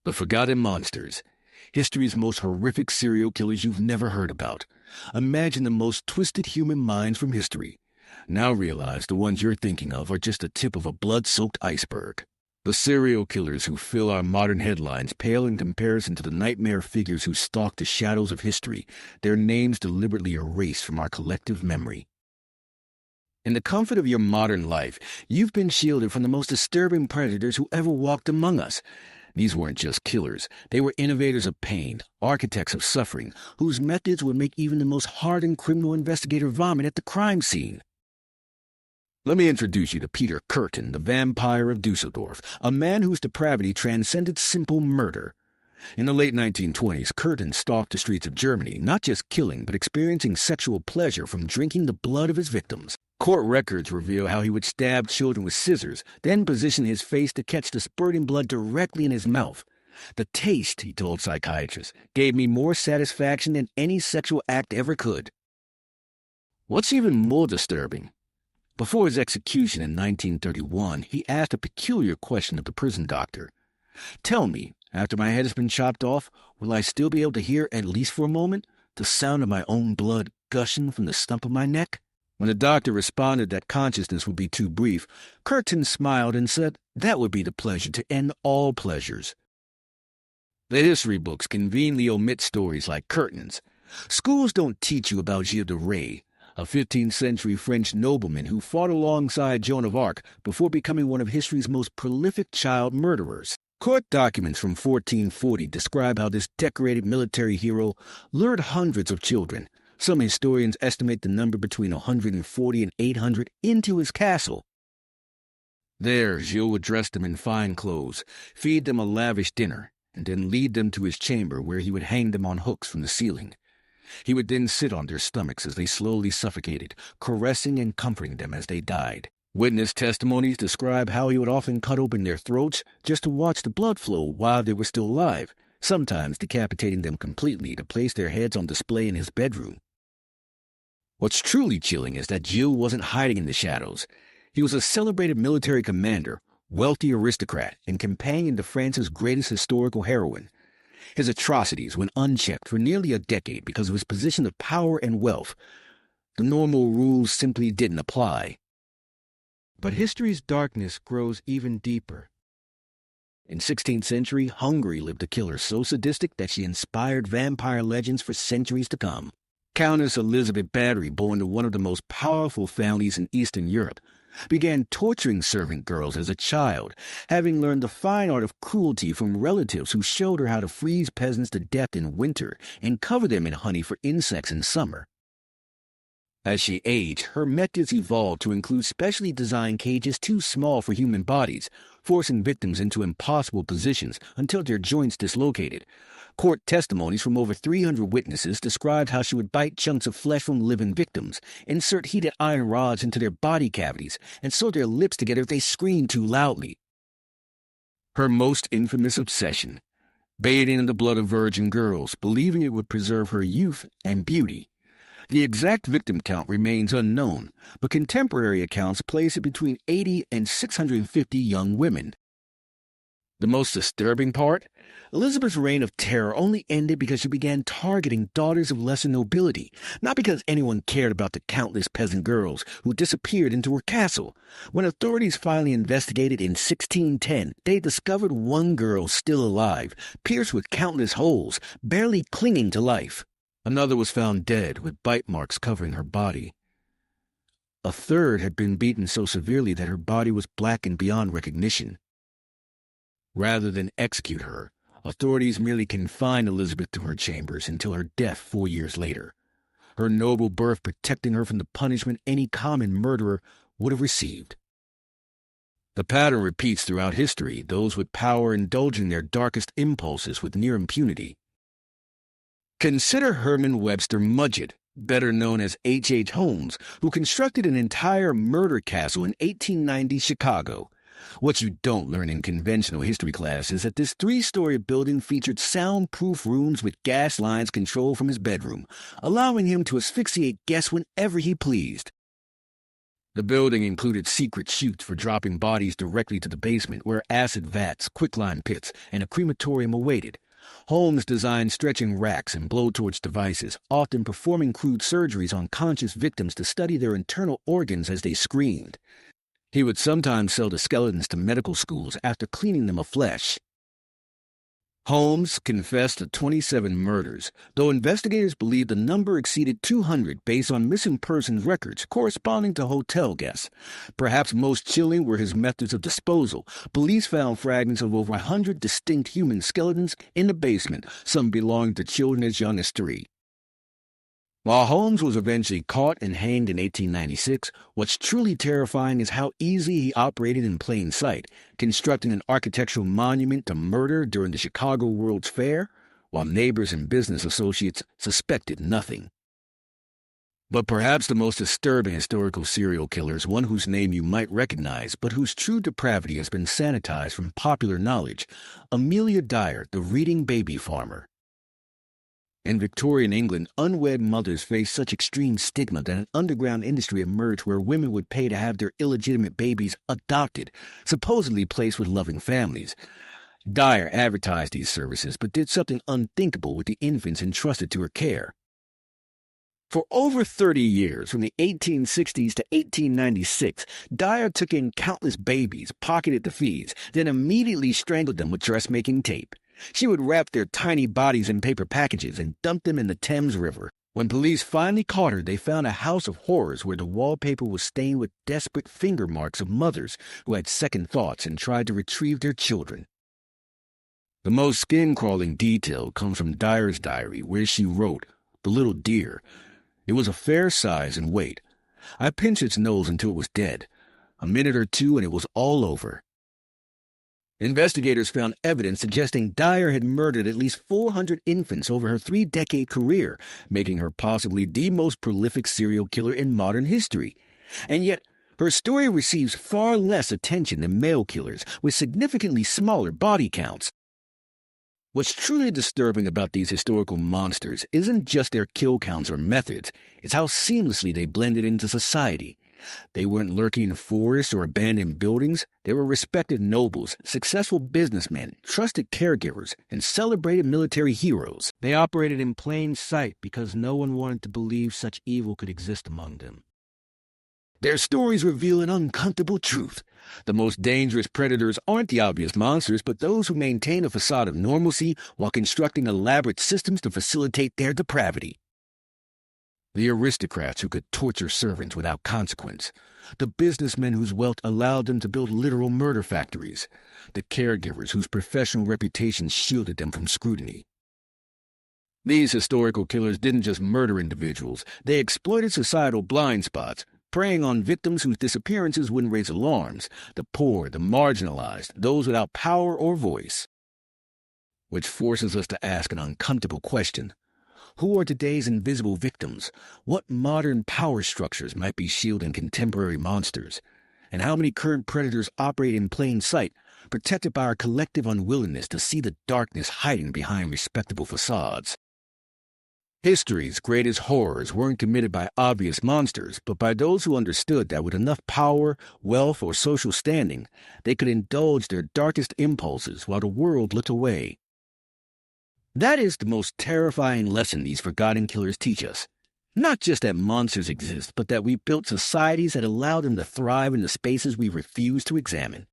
The Forgotten Monsters. History's most horrific serial killers you've never heard about. Imagine the most twisted human minds from history. Now realize the ones you're thinking of are just the tip of a blood-soaked iceberg. The serial killers who fill our modern headlines pale in comparison to the nightmare figures who stalk the shadows of history, their names deliberately erased from our collective memory. In the comfort of your modern life, you've been shielded from the most disturbing predators who ever walked among us. These weren't just killers. They were innovators of pain, architects of suffering, whose methods would make even the most hardened criminal investigator vomit at the crime scene. Let me introduce you to Peter Kürten, the vampire of Dusseldorf, a man whose depravity transcended simple murder. In the late 1920s, Kürten stalked the streets of Germany, not just killing, but experiencing sexual pleasure from drinking the blood of his victims. Court records reveal how he would stab children with scissors, then position his face to catch the spurting blood directly in his mouth. The taste, he told psychiatrists, gave me more satisfaction than any sexual act ever could. What's even more disturbing? Before his execution in 1931, he asked a peculiar question of the prison doctor. Tell me, after my head has been chopped off, will I still be able to hear, at least for a moment, the sound of my own blood gushing from the stump of my neck? When the doctor responded that consciousness would be too brief, Kürten smiled and said that would be the pleasure to end all pleasures. The history books conveniently omit stories like Kürten's. Schools don't teach you about Gilles de Rais, a 15th century French nobleman who fought alongside Joan of Arc before becoming one of history's most prolific child murderers. Court documents from 1440 describe how this decorated military hero lured hundreds of children. Some historians estimate the number between 140 and 800 into his castle. There, Gilles would dress them in fine clothes, feed them a lavish dinner, and then lead them to his chamber where he would hang them on hooks from the ceiling. He would then sit on their stomachs as they slowly suffocated, caressing and comforting them as they died. Witness testimonies describe how he would often cut open their throats just to watch the blood flow while they were still alive, sometimes decapitating them completely to place their heads on display in his bedroom. What's truly chilling is that Gilles wasn't hiding in the shadows. He was a celebrated military commander, wealthy aristocrat, and companion to France's greatest historical heroine. His atrocities went unchecked for nearly a decade because of his position of power and wealth. The normal rules simply didn't apply. But history's darkness grows even deeper. In 16th century, Hungary lived a killer so sadistic that she inspired vampire legends for centuries to come. Countess Elizabeth Bathory, born to one of the most powerful families in Eastern Europe, began torturing servant girls as a child, having learned the fine art of cruelty from relatives who showed her how to freeze peasants to death in winter and cover them in honey for insects in summer. As she aged, her methods evolved to include specially designed cages too small for human bodies, forcing victims into impossible positions until their joints dislocated. Court testimonies from over 300 witnesses described how she would bite chunks of flesh from living victims, insert heated iron rods into their body cavities, and sew their lips together if they screamed too loudly. Her most infamous obsession: bathing in the blood of virgin girls, believing it would preserve her youth and beauty. The exact victim count remains unknown, but contemporary accounts place it between 80 and 650 young women. The most disturbing part? Elizabeth's reign of terror only ended because she began targeting daughters of lesser nobility, not because anyone cared about the countless peasant girls who disappeared into her castle. When authorities finally investigated in 1610, they discovered one girl still alive, pierced with countless holes, barely clinging to life. Another was found dead, with bite marks covering her body. A third had been beaten so severely that her body was blackened beyond recognition. Rather than execute her, authorities merely confined Elizabeth to her chambers until her death 4 years later, her noble birth protecting her from the punishment any common murderer would have received. The pattern repeats throughout history, those with power indulging their darkest impulses with near impunity. Consider Herman Webster Mudgett, better known as H. Holmes, who constructed an entire murder castle in 1890 Chicago. What you don't learn in conventional history class is that this 3-story building featured soundproof rooms with gas lines controlled from his bedroom, allowing him to asphyxiate guests whenever he pleased. The building included secret chutes for dropping bodies directly to the basement, where acid vats, quicklime pits, and a crematorium awaited. Holmes designed stretching racks and blowtorch devices, often performing crude surgeries on conscious victims to study their internal organs as they screamed. He would sometimes sell the skeletons to medical schools after cleaning them of flesh. Holmes confessed to 27 murders, though investigators believe the number exceeded 200 based on missing persons records corresponding to hotel guests. Perhaps most chilling were his methods of disposal. Police found fragments of over 100 distinct human skeletons in the basement, some belonging to children as young as 3. While Holmes was eventually caught and hanged in 1896, what's truly terrifying is how easily he operated in plain sight, constructing an architectural monument to murder during the Chicago World's Fair, while neighbors and business associates suspected nothing. But perhaps the most disturbing historical serial killer is one whose name you might recognize, but whose true depravity has been sanitized from popular knowledge: Amelia Dyer, the reading baby farmer. In Victorian England, unwed mothers faced such extreme stigma that an underground industry emerged where women would pay to have their illegitimate babies adopted, supposedly placed with loving families. Dyer advertised these services, but did something unthinkable with the infants entrusted to her care. For over 30 years, from the 1860s to 1896, Dyer took in countless babies, pocketed the fees, then immediately strangled them with dressmaking tape. She would wrap their tiny bodies in paper packages and dump them in the Thames River. When police finally caught her, they found a house of horrors where the wallpaper was stained with desperate finger marks of mothers who had second thoughts and tried to retrieve their children. The most skin-crawling detail comes from Dyer's diary, where she wrote, "The little dear. It was a fair size and weight. I pinched its nose until it was dead. A minute or two and it was all over." Investigators found evidence suggesting Dyer had murdered at least 400 infants over her 3-decade career, making her possibly the most prolific serial killer in modern history. And yet, her story receives far less attention than male killers, with significantly smaller body counts. What's truly disturbing about these historical monsters isn't just their kill counts or methods, it's how seamlessly they blended into society. They weren't lurking in forests or abandoned buildings. They were respected nobles, successful businessmen, trusted caregivers, and celebrated military heroes. They operated in plain sight because no one wanted to believe such evil could exist among them. Their stories reveal an uncomfortable truth. The most dangerous predators aren't the obvious monsters, but those who maintain a facade of normalcy while constructing elaborate systems to facilitate their depravity. The aristocrats who could torture servants without consequence. The businessmen whose wealth allowed them to build literal murder factories. The caregivers whose professional reputations shielded them from scrutiny. These historical killers didn't just murder individuals. They exploited societal blind spots, preying on victims whose disappearances wouldn't raise alarms: the poor, the marginalized, those without power or voice. Which forces us to ask an uncomfortable question. Who are today's invisible victims? What modern power structures might be shielding contemporary monsters? And how many current predators operate in plain sight, protected by our collective unwillingness to see the darkness hiding behind respectable facades? History's greatest horrors weren't committed by obvious monsters, but by those who understood that with enough power, wealth, or social standing, they could indulge their darkest impulses while the world looked away. That is the most terrifying lesson these forgotten killers teach us. Not just that monsters exist, but that we built societies that allow them to thrive in the spaces we refuse to examine.